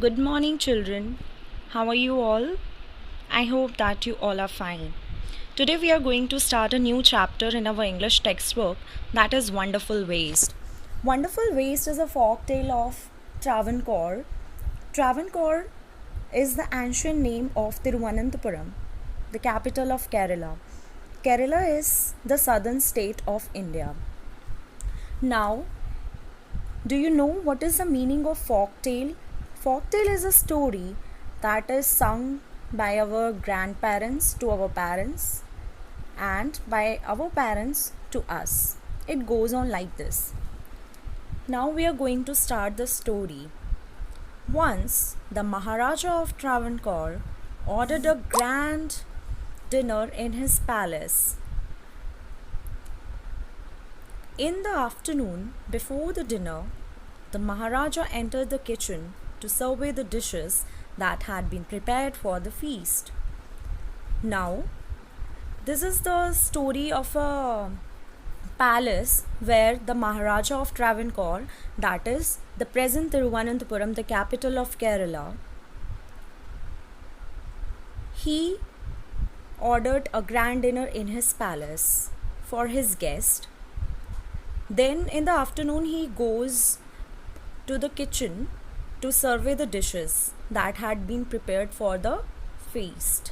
Good morning, children. How are you all? I hope that you all are fine. Today, we are going to start a new chapter in our English textbook that is Wonderful Waste. Wonderful Waste is a folk tale of Travancore. Travancore is the ancient name of Tiruvananthapuram, the capital of Kerala. Kerala is the southern state of India. Now, do you know what is the meaning of folktale? Folktale is a story that is sung by our grandparents to our parents and by our parents to us. It goes on like this. Now we are going to start the story. Once the Maharaja of Travancore ordered a grand dinner in his palace. In the afternoon, before the dinner, the Maharaja entered the kitchen to survey the dishes that had been prepared for the feast. Now, this is the story of a palace where the Maharaja of Travancore, that is the present Tiruvananthapuram, the capital of Kerala, he ordered a grand dinner in his palace for his guest. Then in the afternoon he goes to the kitchen to survey the dishes that had been prepared for the feast.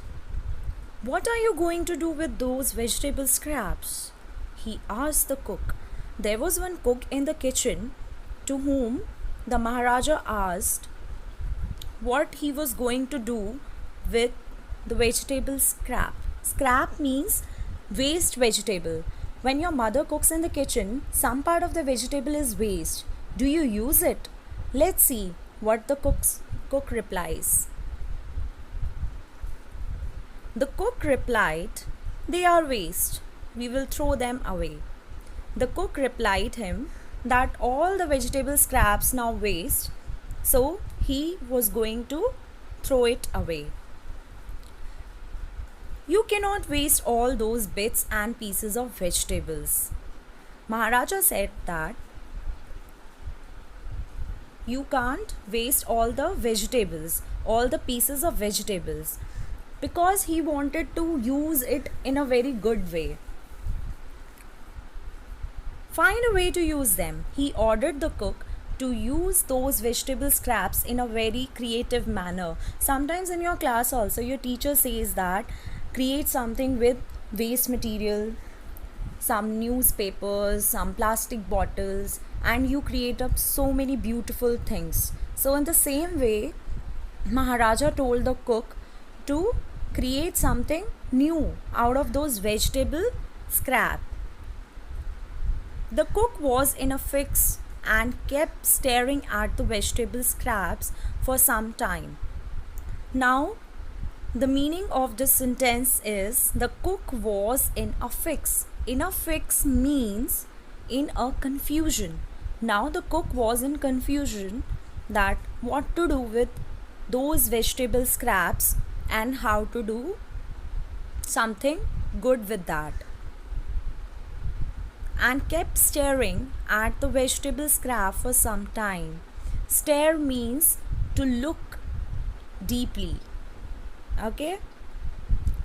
"What are you going to do with those vegetable scraps?" he asked the cook. There was one cook in the kitchen to whom the Maharaja asked what he was going to do with the vegetable scrap. Scrap means waste vegetable. When your mother cooks in the kitchen, some part of the vegetable is waste. Do you use it? Let's see what the cook replies. The cook replied, "They are waste. We will throw them away." The cook replied him that all the vegetable scraps now waste, so he was going to throw it away. "You cannot waste all those bits and pieces of vegetables." Maharaja said that you can't waste all the vegetables, all the pieces of vegetables, because he wanted to use it in a very good way. Find a way to use them. He ordered the cook to use those vegetable scraps in a very creative manner. Sometimes in your class also your teacher says that create something with waste material, some newspapers, some plastic bottles, and you create up so many beautiful things. So in the same way, Maharaja told the cook to create something new out of those vegetable scrap. The cook was in a fix and kept staring at the vegetable scraps for some time. Now, the meaning of this sentence is the cook was in a fix. In a fix means in a confusion. Now the cook was in confusion that what to do with those vegetable scraps and how to do something good with that, and kept staring at the vegetable scrap for some time. Stare means to look deeply. Okay,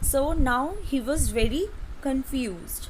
so now he was very confused.